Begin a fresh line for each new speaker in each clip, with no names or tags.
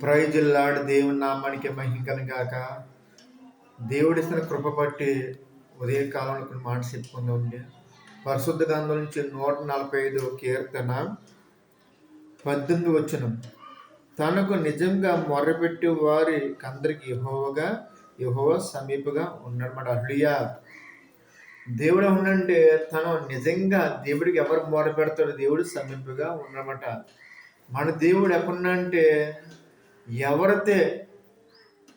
ప్రైజుల్లాడు దేవుని నామానికి మహిమ కలుగాక. దేవుడిస్తున్న కృప బట్టి ఉదయకాలంలో కొన్ని మాట చెప్పుకుందామండి. పరిశుద్ధ గ్రంథం నుంచి 145 కీర్తన 18 వచనం. తనకు నిజంగా మొర్రపెట్టి వారికి అందరికి యెహోవా సమీపంగా ఉన్నాడన్నమాట. హల్లెలూయా. దేవుడు ఏమన్నంటే తను నిజంగా దేవుడికి ఎవరు మొర పెడతాడు, దేవుడు సమీపంగా ఉన్నమాట. మన దేవుడు ఎక్కడున్నంటే ఎవరైతే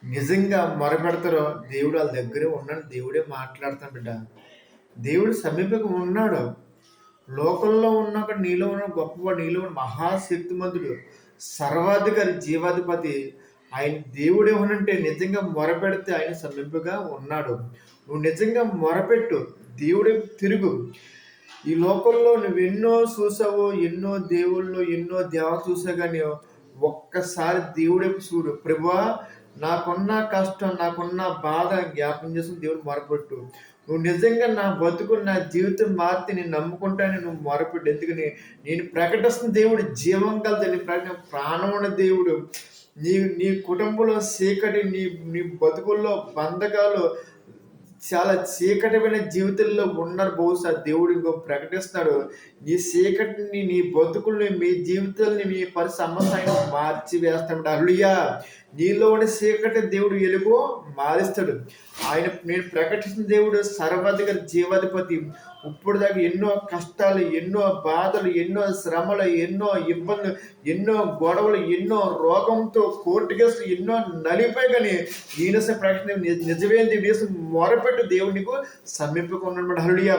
నిజంగా మొరపెడతారో దేవుడు వాళ్ళ దగ్గరే ఉన్నాడు. దేవుడే మాట్లాడుతాడు బిడ్డ. దేవుడు సమీపంగా ఉన్నాడు. లోకంలో ఉన్నాక నీలో ఉన్న గొప్పవాడు, నీలో ఉన్న మహాశక్తిమంతుడు, సర్వాధికారి, జీవాధిపతి ఆయన. దేవుడు ఏమనంటే నిజంగా మొరపెడితే ఆయన సమీపంగా ఉన్నాడు. నువ్వు నిజంగా మొరపెట్టు, దేవుడే తిరుగు. ఈ లోకంలో నువ్వు ఎన్నో చూసావు, ఎన్నో దేవుళ్ళు, ఎన్నో దేవత చూసావు, కానీ ఒక్కసారి దేవుడే చూడు. ప్రభువా, నాకున్న కష్టం, నాకున్న బాధ జ్ఞాపం చేసుకుని దేవుడు మొరపెట్టు. నువ్వు నిజంగా నా బతుకు, నా జీవితం మార్చి నేను నమ్ముకుంటాను, నువ్వు మొరపెట్టు. ఎందుకని నేను ప్రకటిస్తున్న దేవుడు జీవం కలదని ప్రాణం ఉన్న దేవుడు. నీ కుటుంబంలో చీకటి, నీ బతుకుల్లో బంధకాలు, చాలా చీకటమైన జీవితంలో ఉన్నారు. బహుశా దేవుడు ఇంకో ప్రకటిస్తున్నాడు, నీ చీకటిని, నీ బతుకుల్ని, మీ జీవితాలని, మీ సమస్య ఆయన మార్చి వేస్తాడు. హల్లెలూయా. నీలో ఉన్న చీకటి దేవుడు వెలుగు మారుస్తాడు. నేను ప్రకటిస్తున్న దేవుడు సర్వాధికారి, జీవాధిపతి. ఇప్పుడు దాకా ఎన్నో కష్టాలు, ఎన్నో బాధలు, ఎన్నో శ్రమలు, ఎన్నో ఇబ్బందులు, ఎన్నో గొడవలు, ఎన్నో రోగంతో కోర్టు కేసులు ఎన్నో నలిపోయి, కానీ ఈయన ప్రకటన నిజమేంది వేసి మొరపెట్టు, దేవుడు నీకు సమీపంగా ఉన్నాడు. హల్లెలూయా.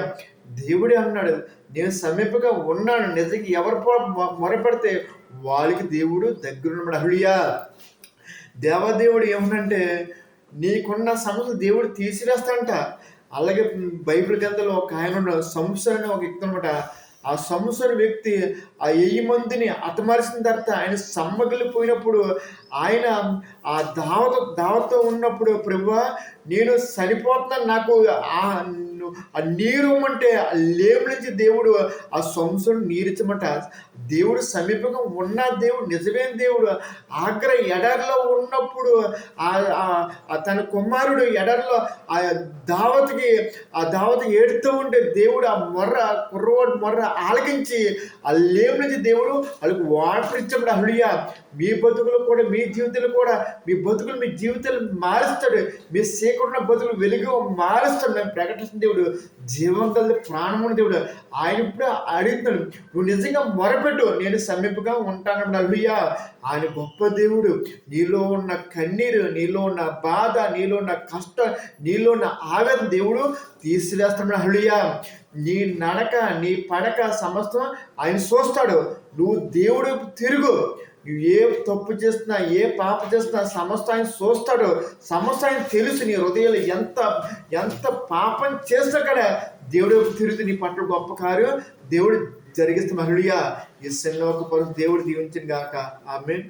దేవుడే అన్నాడు, నేను సమీపంగా ఉన్నాను. నిజంగా ఎవరు మొరపెడితే వాళ్ళకి దేవుడు దగ్గర ఉన్నాడు. హల్లెలూయా. దేవదేవుడు ఏమనంటే నీకున్న సమస్యలు దేవుడు తీసివేస్తాడంట. అలాగే బైబిల్ గ్రంథంలో ఒక ఆయన సంసోను అనే ఒక వ్యక్తి అనమాట. ఆ సంసోను వ్యక్తి ఆ 1000 మందిని హతమార్చిన తర్వాత ఆయన సమ్మగిలిపోయినప్పుడు ఆయన ఆ దావతో ఉన్నప్పుడు, ప్రభువా నేను చనిపోతున్నాను, నాకు ఆ నీరు అంటే లేపు నుంచి దేవుడు ఆ సంసోను నీరిచ్చమంట. దేవుడు సమీపంగా ఉన్న దేవుడు, నిజమైన దేవుడు. ఆగ్ర ఎడర్లో ఉన్నప్పుడు తన కుమారుడు ఎడర్లో ఆ దావతకి ఏడుతూ ఉంటే దేవుడు ఆ కుర్రవాడు మొర్ర ఆలకించి ఆ లేపు నుంచి దేవుడు వాళ్ళకి వాటర్ ఇచ్చాడు. హల్లెలూయా. మీ బతుకులు కూడా, మీ జీవితాలు కూడా, మీ జీవితాలు మారుస్తాడు. మీ సేకున్న బతుకులు వెలుగు మారుస్తాడు. నేను ప్రకటిస్తున్న దేవుడు జీవం కలిసి ప్రాణమున్న దేవుడు. ఆయన ఇప్పుడు అడుగుతున్నాడు, నువ్వు నిజంగా మొరపెట్టు, నేను సమీపంగా ఉంటాను. హల్లెలూయా. ఆయన గొప్ప దేవుడు. నీలో ఉన్న కన్నీరు, నీలో ఉన్న బాధ, నీలో ఉన్న కష్టం, నీలో ఉన్న ఆవేదన దేవుడు తీసివేస్తాడు. హల్లెలూయా. నీ నడక, నీ పడక సమస్తం ఆయన చూస్తాడు. నువ్వు దేవుడు తిరుగు. నువ్వు ఏ తప్పు చేస్తున్నా, ఏ పాప చేస్తున్నా సమస్త ఆయన చూస్తాడు. సమస్త ఆయన తెలుసు. నీ హృదయాలు ఎంత పాపం చేసినా కూడా దేవుడు తిరుగుతూ నీ పట్ల గొప్ప కార్యం దేవుడు జరిగిస్తున్న. హల్లెలూయా. ఈ చిన్న ఒక పరుగు దేవుడు దీవించిన గాక. ఆమేన్.